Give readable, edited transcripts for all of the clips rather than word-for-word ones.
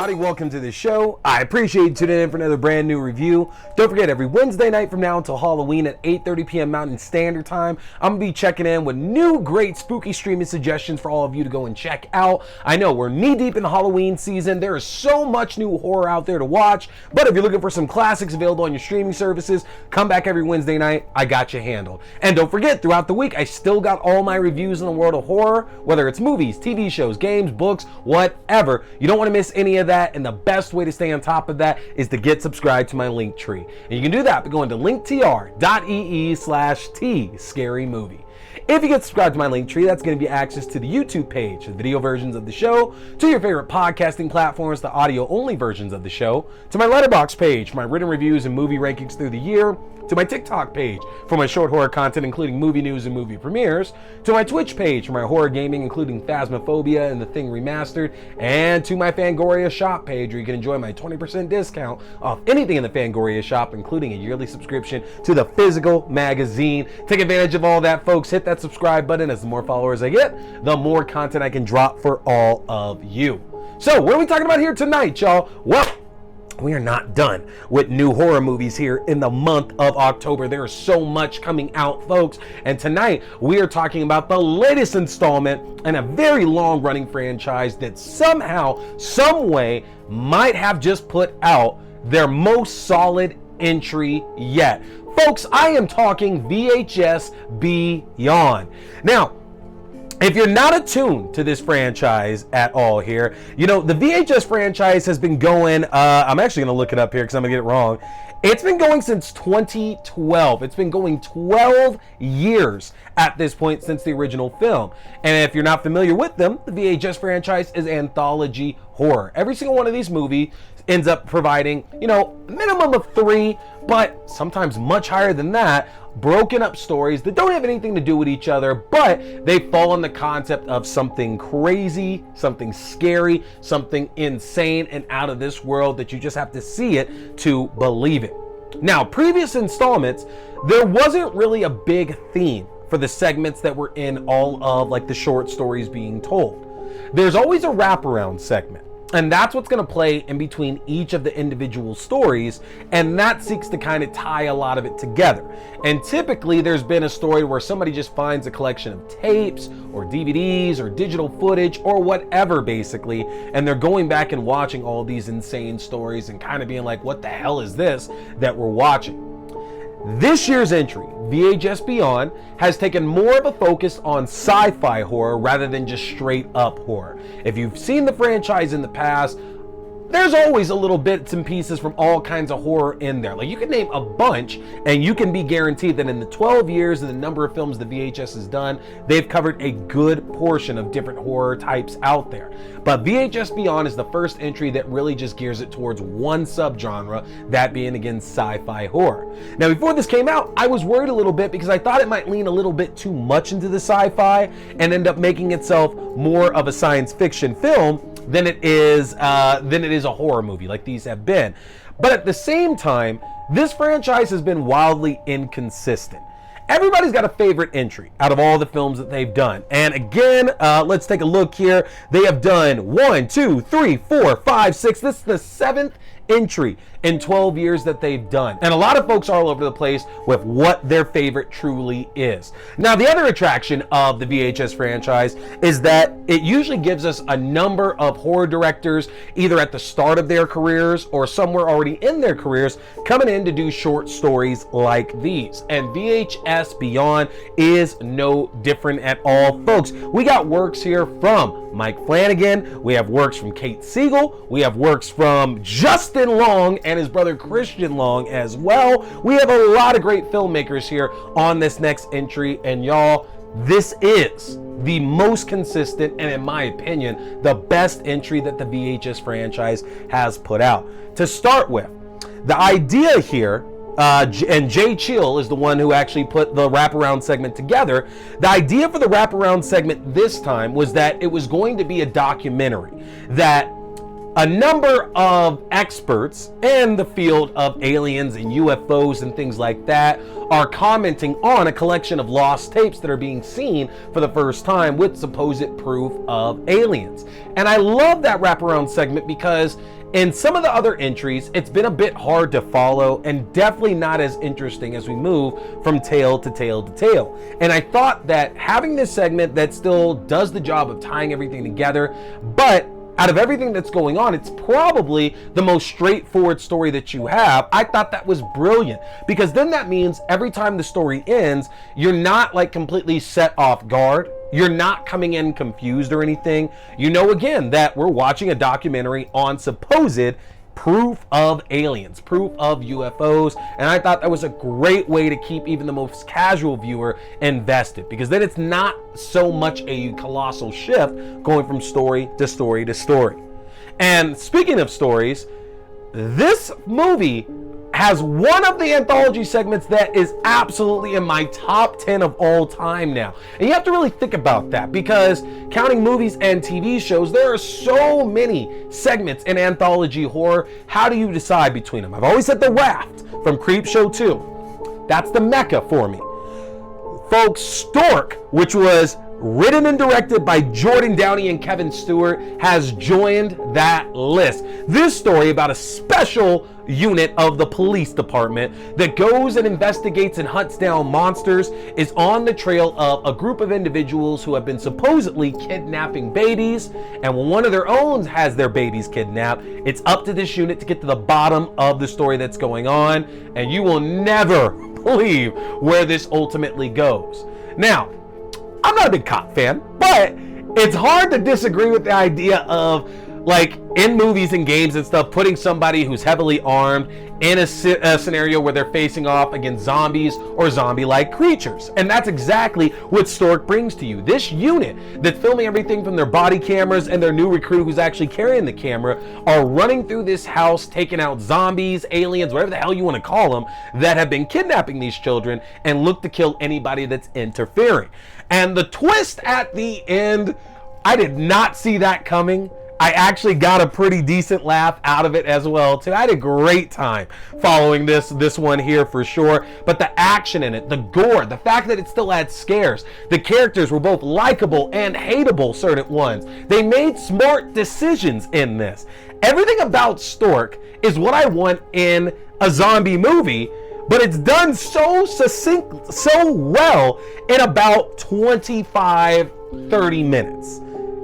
everybody, welcome to the show. I appreciate you tuning in for another brand new review. Don't forget, every Wednesday night from now until Halloween at 8:30 p.m. Mountain Standard Time, I'm going to be checking in with new great spooky streaming suggestions for all of you to go and check out. I know we're knee-deep in the Halloween season. There is so much new horror out there to watch, but if you're looking for some classics available on your streaming services, come back every Wednesday night. I got you handled. And don't forget, throughout the week, I still got all my reviews in the world of horror, whether it's movies, TV shows, games, books, whatever. You don't want to miss any of that, and the best way to stay on top of that is to get subscribed to my link tree. And you can do that by going to linktr.ee/T-Scary-Movie. If you get subscribed to my link tree, that's going to give you access to the YouTube page, the video versions of the show, to your favorite podcasting platforms, the audio-only versions of the show, to my Letterboxd page for my written reviews and movie rankings through the year, to my TikTok page for my short horror content, including movie news and movie premieres, to my Twitch page for my horror gaming, including Phasmophobia and The Thing Remastered, and to my Fangoria shop page where you can enjoy my 20% discount off anything in the Fangoria shop, including a yearly subscription to the physical magazine. Take advantage of all that, folks. Hit that subscribe button. As the more followers I get, the more content I can drop for all of you. So, what are we talking about here tonight, y'all? Well, we are not done with new horror movies here in the month of October. There is so much coming out, folks. And tonight, we are talking about the latest installment in a very long-running franchise that somehow, some way, might have just put out their most solid entry yet. Folks, I am talking VHS Beyond. Now, if you're not attuned to this franchise at all here, you know, the VHS franchise has been going, I'm actually going to look it up here because I'm going to get it wrong. It's been going since 2012. It's been going 12 years at this point since the original film. And if you're not familiar with them, the VHS franchise is anthology horror. Every single one of these movies ends up providing, you know, a minimum of 3, but sometimes much higher than that, broken up stories that don't have anything to do with each other, but they fall on the concept of something crazy, something scary, something insane and out of this world that you just have to see it to believe it. Now, previous installments, there wasn't really a big theme for the segments that were in all of like the short stories being told. There's always a wraparound segment. And that's what's going to play in between each of the individual stories, and that seeks to kind of tie a lot of it together. And typically there's been a story where somebody just finds a collection of tapes or DVDs or digital footage or whatever basically, and they're going back and watching all these insane stories and kind of being like, what the hell is this that we're watching? This year's entry, VHS Beyond, has taken more of a focus on sci-fi horror rather than just straight up horror. If you've seen the franchise in the past, there's always a little bits and pieces from all kinds of horror in there. Like, you can name a bunch and you can be guaranteed that in the 12 years and the number of films the VHS has done, they've covered a good portion of different horror types out there. But VHS Beyond is the first entry that really just gears it towards one subgenre, that being, again, sci-fi horror. Now, before this came out, I was worried a little bit because I thought it might lean a little bit too much into the sci-fi and end up making itself more of a science fiction film than it is a horror movie like these have been. But at the same time, this franchise has been wildly inconsistent. Everybody's got a favorite entry out of all the films that they've done. And again, let's take a look here. They have done 1, 2, 3, 4, 5, 6. This is the 7th entry in 12 years that they've done. And a lot of folks are all over the place with what their favorite truly is. Now, the other attraction of the VHS franchise is that it usually gives us a number of horror directors, either at the start of their careers or somewhere already in their careers, coming in to do short stories like these. And VHS Beyond is no different at all, folks. We got works here from Mike Flanagan, we have works from Kate Siegel, we have works from Justin Long and his brother Christian Long as well. We have a lot of great filmmakers here on this next entry, and y'all, this is the most consistent and, in my opinion, the best entry that the VHS franchise has put out. To start with, the idea here, and Jay Chill is the one who actually put the wraparound segment together. The idea for the wraparound segment this time was that it was going to be a documentary that A number of experts in the field of aliens and UFOs and things like that are commenting on a collection of lost tapes that are being seen for the first time with supposed proof of aliens. And I love that wraparound segment because in some of the other entries, it's been a bit hard to follow and definitely not as interesting as we move from tale to tale to tale. And I thought that having this segment that still does the job of tying everything together, but out of everything that's going on, it's probably the most straightforward story that you have. I thought that was brilliant because then that means every time the story ends, you're not like completely set off guard. You're not coming in confused or anything. You know, again, that we're watching a documentary on supposed proof of aliens, proof of UFOs, and I thought that was a great way to keep even the most casual viewer invested, because then it's not so much a colossal shift going from story to story to story. And speaking of stories, this movie has one of the anthology segments that is absolutely in my top 10 of all time now. And you have to really think about that because counting movies and TV shows, there are so many segments in anthology horror. How do you decide between them? I've always said The Raft from Creepshow 2. That's the mecca for me. Folks, Stork, which was written and directed by Jordan Downey and Kevin Stewart, has joined that list. This story about a special unit of the police department that goes and investigates and hunts down monsters is on the trail of a group of individuals who have been supposedly kidnapping babies, and when one of their own has their babies kidnapped, it's up to this unit to get to the bottom of the story that's going on, and you will never believe where this ultimately goes. Now, I'm not a big cop fan, but it's hard to disagree with the idea of, like, in movies and games and stuff, putting somebody who's heavily armed in a scenario where they're facing off against zombies or zombie-like creatures. And that's exactly what Stork brings to you. This unit that's filming everything from their body cameras and their new recruit who's actually carrying the camera are running through this house, taking out zombies, aliens, whatever the hell you want to call them, that have been kidnapping these children and look to kill anybody that's interfering. And the twist at the end, I did not see that coming. I actually got a pretty decent laugh out of it as well too. I had a great time following this one here for sure. But the action in it, the gore, the fact that it still had scares, the characters were both likable and hateable, certain ones. They made smart decisions in this. Everything about Stork is what I want in a zombie movie, but it's done so succinct, so well in about 25-30 minutes.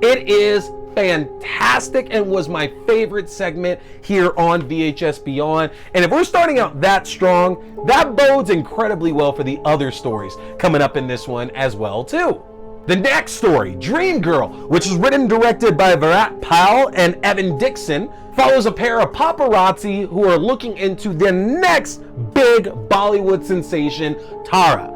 It is fantastic and was my favorite segment here on VHS Beyond. And if we're starting out that strong, that bodes incredibly well for the other stories coming up in this one as well too. The next story, Dream Girl, which is written and directed by Virat Pal and Evan Dixon, follows a pair of paparazzi who are looking into the next big Bollywood sensation, Tara.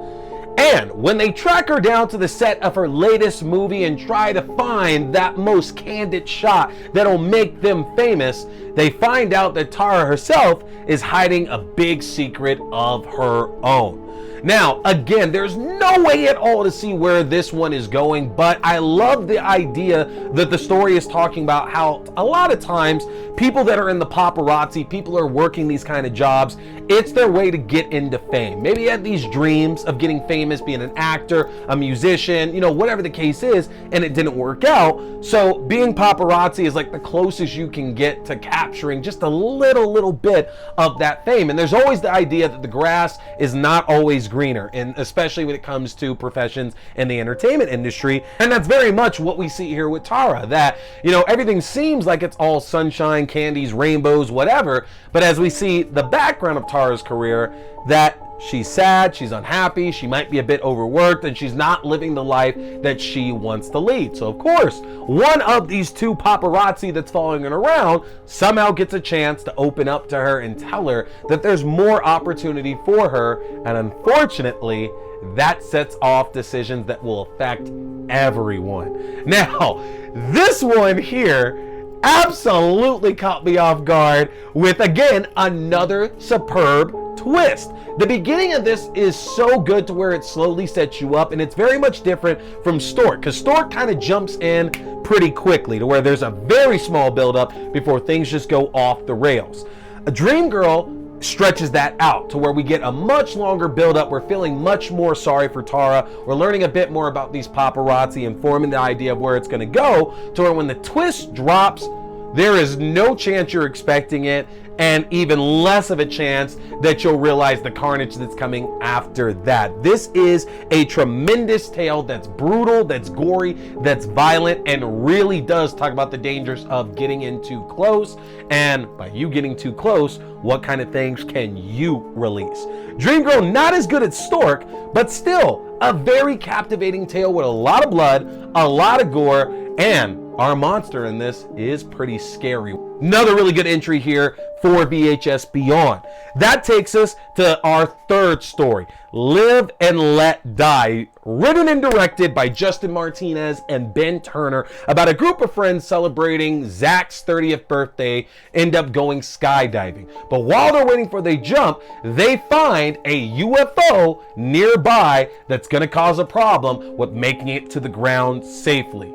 And when they track her down to the set of her latest movie and try to find that most candid shot that'll make them famous, they find out that Tara herself is hiding a big secret of her own. Now, again, there's no way at all to see where this one is going, but I love the idea that the story is talking about how a lot of times people that are in the paparazzi, people are working these kind of jobs, it's their way to get into fame. Maybe you had these dreams of getting famous, being an actor, a musician, you know, whatever the case is, and it didn't work out. So being paparazzi is like the closest you can get to capturing just a little bit of that fame. And there's always the idea that the grass is not always greener, and especially when it comes to professions in the entertainment industry. And that's very much what we see here with Tara, that, you know, everything seems like it's all sunshine, candies, rainbows, whatever, but as we see the background of Tara's career, that she's sad, she's unhappy, she might be a bit overworked, and she's not living the life that she wants to lead. So of course, one of these two paparazzi that's following her around somehow gets a chance to open up to her and tell her that there's more opportunity for her, and unfortunately, that sets off decisions that will affect everyone. Now, this one here absolutely caught me off guard with, again, another superb twist. The beginning of this is so good to where it slowly sets you up, and it's very much different from Stork, because Stork kind of jumps in pretty quickly to where there's a very small buildup before things just go off the rails. A Dream Girl stretches that out to where we get a much longer build-up. We're feeling much more sorry for Tara. We're learning a bit more about these paparazzi and forming the idea of where it's going to go, to where when the twist drops, there is no chance you're expecting it, and even less of a chance that you'll realize the carnage that's coming after that. This is a tremendous tale that's brutal, that's gory, that's violent, and really does talk about the dangers of getting in too close. And by you getting too close, what kind of things can you release? Dream Girl, not as good as Stork, but still a very captivating tale with a lot of blood, a lot of gore, and our monster in this is pretty scary. Another really good entry here for VHS Beyond. That takes us to our third story, Live and Let Die, written and directed by Justin Martinez and Ben Turner, about a group of friends celebrating Zach's 30th birthday, end up going skydiving. But while they're waiting for the jump, they find a UFO nearby that's gonna cause a problem with making it to the ground safely.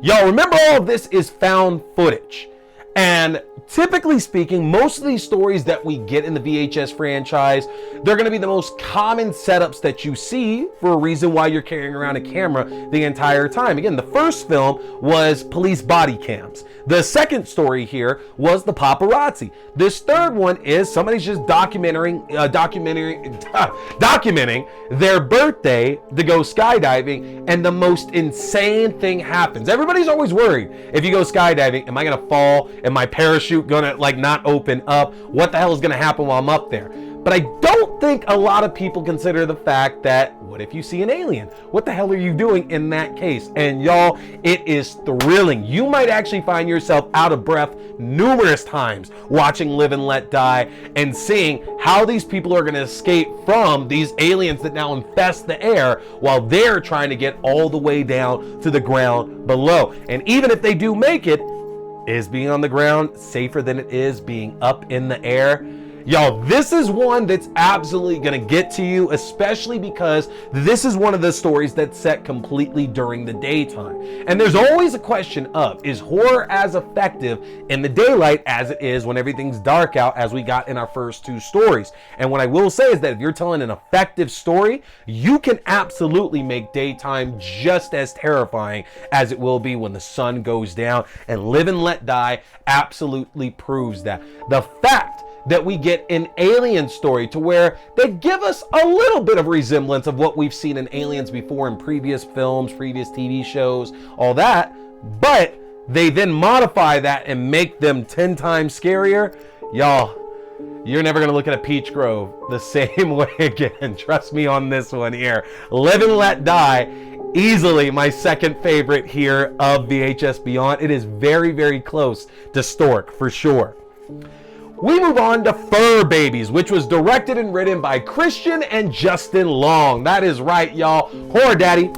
Y'all, remember, all of this is found footage. And typically speaking, most of these stories that we get in the VHS franchise, they're going to be the most common setups that you see, for a reason why you're carrying around a camera the entire time. Again, the first film was police body cams. The second story here was the paparazzi. This third one is somebody's just documenting their birthday to go skydiving, and the most insane thing happens. Everybody's always worried, if you go skydiving, am I going to fall? Am my parachute gonna not open up? What the hell is gonna happen while I'm up there? But I don't think a lot of people consider the fact that, what if you see an alien? What the hell are you doing in that case? And y'all, it is thrilling. You might actually find yourself out of breath numerous times watching Live and Let Die and seeing how these people are gonna escape from these aliens that now infest the air while they're trying to get all the way down to the ground below. And even if they do make it, is being on the ground safer than it is being up in the air? Y'all, this is one that's absolutely gonna get to you, especially because this is one of the stories that's set completely during the daytime. And there's always a question of, is horror as effective in the daylight as it is when everything's dark out, as we got in our first two stories? And what I will say is that if you're telling an effective story, you can absolutely make daytime just as terrifying as it will be when the sun goes down. And Live and Let Die absolutely proves that. The fact that we get an alien story to where they give us a little bit of resemblance of what we've seen in aliens before in previous films, previous TV shows, all that, but they then modify that and make them 10 times scarier. Y'all, you're never gonna look at a peach grove the same way again. Trust me on this one here. Live and Let Die, easily my second favorite here of VHS Beyond. It is very, very close to Stork for sure. We move on to Fur Babies, which was directed and written by Christian and Justin Long. That is right, y'all. Horror Daddy,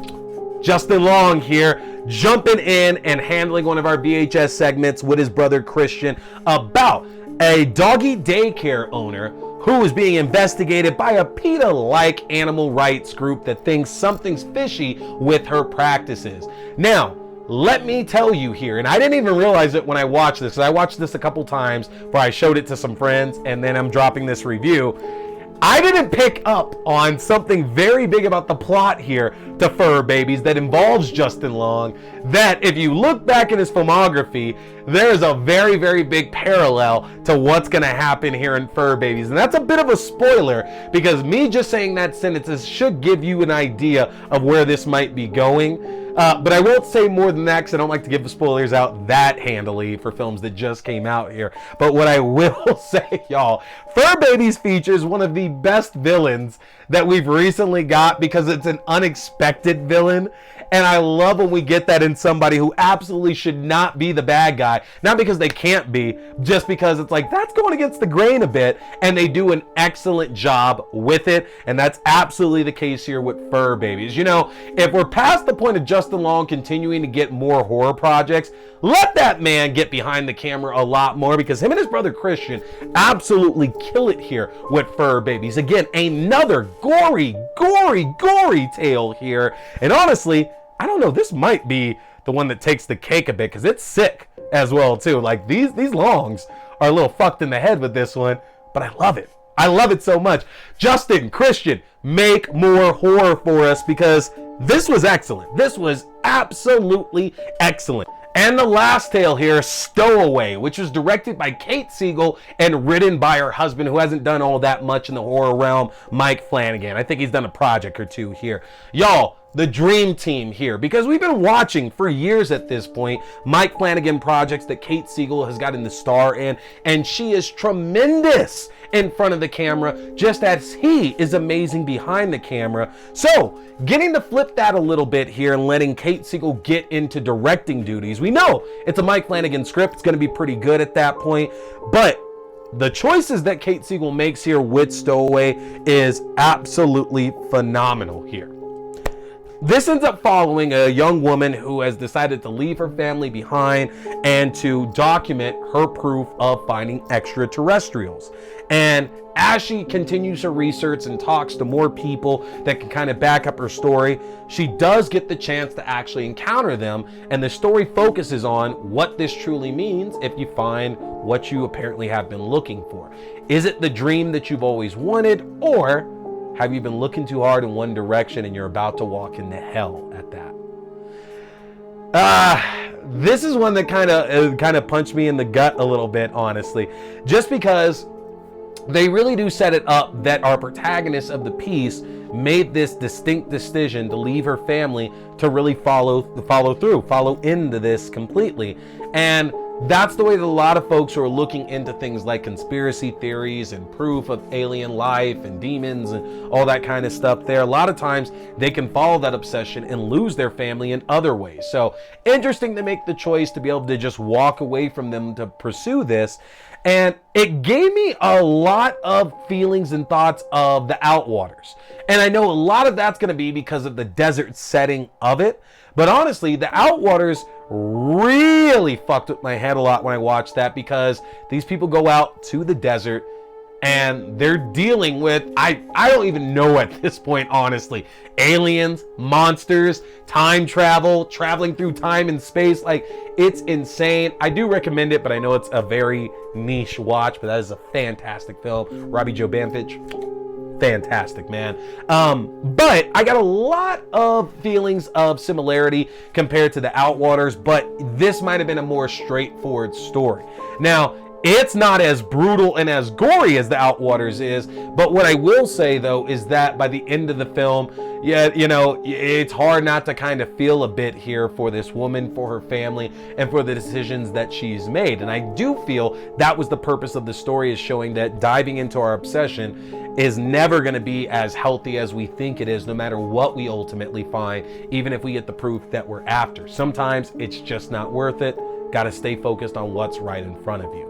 Justin Long here, jumping in and handling one of our VHS segments with his brother Christian about a doggy daycare owner who is being investigated by a PETA-like animal rights group that thinks something's fishy with her practices. Now, let me tell you here, and I didn't even realize it when I watched this, because I watched this a couple times before I showed it to some friends, and then I'm dropping this review. I didn't pick up on something very big about the plot here to Fur Babies that involves Justin Long, that if you look back in his filmography, there's a very, very big parallel to what's going to happen here in Fur Babies. And that's a bit of a spoiler, because me just saying that sentence should give you an idea of where this might be going. But I won't say more than that, because I don't like to give the spoilers out that handily for films that just came out here. But what I will say, y'all, Fur Babies features one of the best villains that we've recently got, because it's an unexpected villain. And I love when we get that in somebody who absolutely should not be the bad guy, guy. Not because they can't be, just because it's like, that's going against the grain a bit, and they do an excellent job with it, and that's absolutely the case here with Fur Babies. You know, if we're past the point of Justin Long continuing to get more horror projects, let that man get behind the camera a lot more, because him and his brother Christian absolutely kill it here with Fur Babies. Again, another gory tale here. And honestly, I don't know, this might be the one that takes the cake a bit, because it's sick as well too. Like these longs are a little fucked in the head with this one, but I love it. I love it so much. Justin, Christian, make more horror for us, because this was excellent. This was absolutely excellent. And the last tale here, Stowaway, which was directed by Kate Siegel and written by her husband, who hasn't done all that much in the horror realm, Mike Flanagan. I think he's done a project or two here. Y'all, the dream team here, because we've been watching for years at this point Mike Flanagan projects that Kate Siegel has gotten the star in, and she is tremendous in front of the camera, just as he is amazing behind the camera. So getting to flip that a little bit here and letting Kate Siegel get into directing duties. We know it's a Mike Flanagan script, it's going to be pretty good at that point, but the choices that Kate Siegel makes here with Stowaway is absolutely phenomenal here. This ends up following a young woman who has decided to leave her family behind and to document her proof of finding extraterrestrials. And as she continues her research and talks to more people that can kind of back up her story, she does get the chance to actually encounter them. And the story focuses on what this truly means if you find what you apparently have been looking for. Is it the dream that you've always wanted, or have you been looking too hard in one direction and you're about to walk into hell at that? This is one that kind of punched me in the gut a little bit, honestly, just because they really do set it up that our protagonist of the piece made this distinct decision to leave her family to really follow into this completely. And that's the way that a lot of folks who are looking into things like conspiracy theories and proof of alien life and demons and all that kind of stuff there, a lot of times they can follow that obsession and lose their family in other ways. So interesting to make the choice to be able to just walk away from them to pursue this. And it gave me a lot of feelings and thoughts of the Outwaters. And I know a lot of that's going to be because of the desert setting of it. But honestly, the Outwaters really fucked with my head a lot when I watched that, because these people go out to the desert and they're dealing with, I don't even know at this point, honestly, aliens, monsters, time travel, traveling through time and space. Like, it's insane. I do recommend it, but I know it's a very niche watch, but that is a fantastic film. Robbie Joe Banfitch, fantastic, man. But I got a lot of feelings of similarity compared to the Outwaters, but this might have been a more straightforward story. Now, it's not as brutal and as gory as the Outwaters is, but what I will say though is that by the end of the film, yeah, you know, it's hard not to kind of feel a bit here for this woman, for her family, and for the decisions that she's made. And I do feel that was the purpose of the story, is showing that diving into our obsession is never going to be as healthy as we think it is, no matter what we ultimately find, even if we get the proof that we're after. Sometimes it's just not worth it. Got to stay focused on what's right in front of you.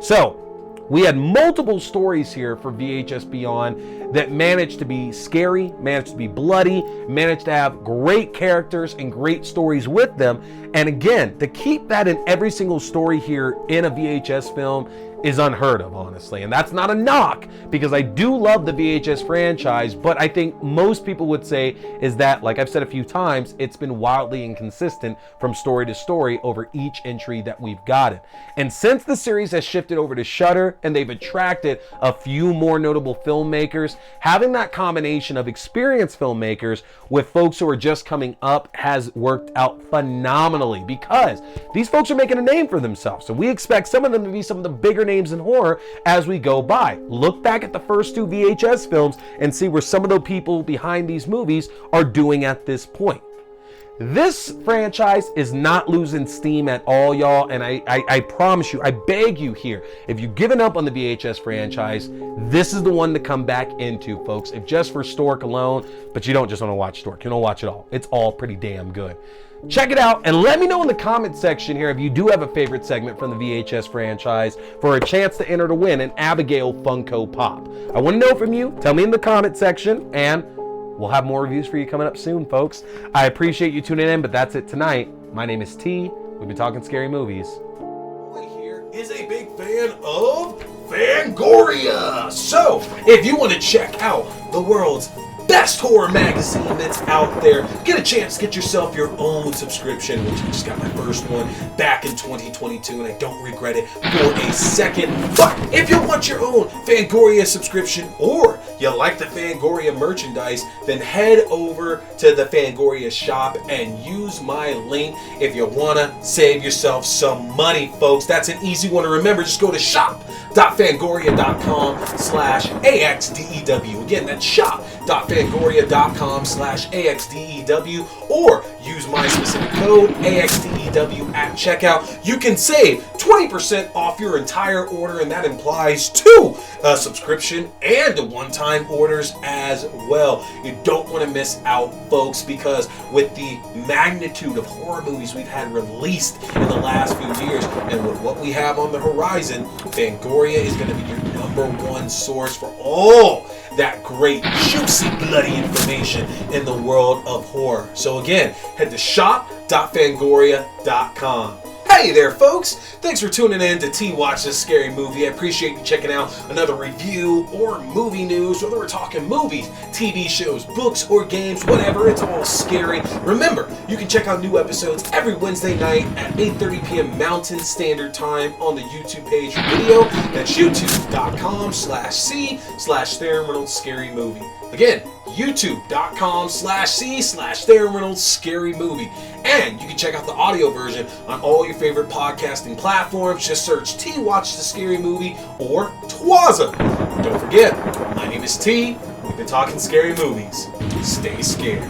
So we had multiple stories here for VHS Beyond that managed to be scary, managed to be bloody, managed to have great characters and great stories with them. And again, to keep that in every single story here in a VHS film is unheard of, honestly. And that's not a knock, because I do love the VHS franchise, but I think most people would say is that, like I've said a few times, it's been wildly inconsistent from story to story over each entry that we've gotten. And since the series has shifted over to Shudder and they've attracted a few more notable filmmakers, having that combination of experienced filmmakers with folks who are just coming up has worked out phenomenally, because these folks are making a name for themselves. So we expect some of them to be some of the bigger names in horror as we go by. Look back at the first two VHS films and see where some of the people behind these movies are doing at this point. This franchise is not losing steam at all, y'all, and I promise you, I beg you here, if you've given up on the VHS franchise, this is the one to come back into, folks, if just for Stork alone, but you don't just want to watch Stork, you don't watch it all. It's all pretty damn good. Check it out and let me know in the comment section here if you do have a favorite segment from the VHS franchise for a chance to enter to win an Abigail Funko Pop. I want to know from you. Tell me in the comment section, and we'll have more reviews for you coming up soon, folks. I appreciate you tuning in, but that's it tonight. My name is T. We've been talking scary movies. Here is a big fan of Fangoria. So, if you want to check out the world's best horror magazine that's out there, get a chance to get yourself your own subscription, which I just got my first one back in 2022, and I don't regret it for a second. But if you want your own Fangoria subscription, or you like the Fangoria merchandise, then head over to the Fangoria shop and use my link if you want to save yourself some money, folks. That's an easy one to remember. Just go to shop.fangoria.com/axdew. Again, that's shop.fangoria.com/axdew, or use my specific code AXDEW at checkout. You can save 20% off your entire order, and that implies 2 subscription and one-time orders as well. You don't want to miss out, folks, because with the magnitude of horror movies we've had released in the last few years, and with what we have on the horizon, Fangoria is going to be your #1 source for all that great, juicy, bloody information in the world of horror. So again, head to shop.fangoria.com. Hey there, folks! Thanks for tuning in to T Watch This Scary Movie. I appreciate you checking out another review or movie news, whether we're talking movies, TV shows, books, or games, whatever, it's all scary. Remember, you can check out new episodes every Wednesday night at 8:30 p.m. Mountain Standard Time on the YouTube page for video. That's youtube.com/C/Theron Reynolds Scary Movie. Again, youtube.com/C/Theron Reynolds Scary Movie. And you can check out the audio version on all your favorite podcasting platforms. Just search T Watch the Scary Movie or TWASM. Don't forget, my name is T. We've been talking scary movies. Stay scared.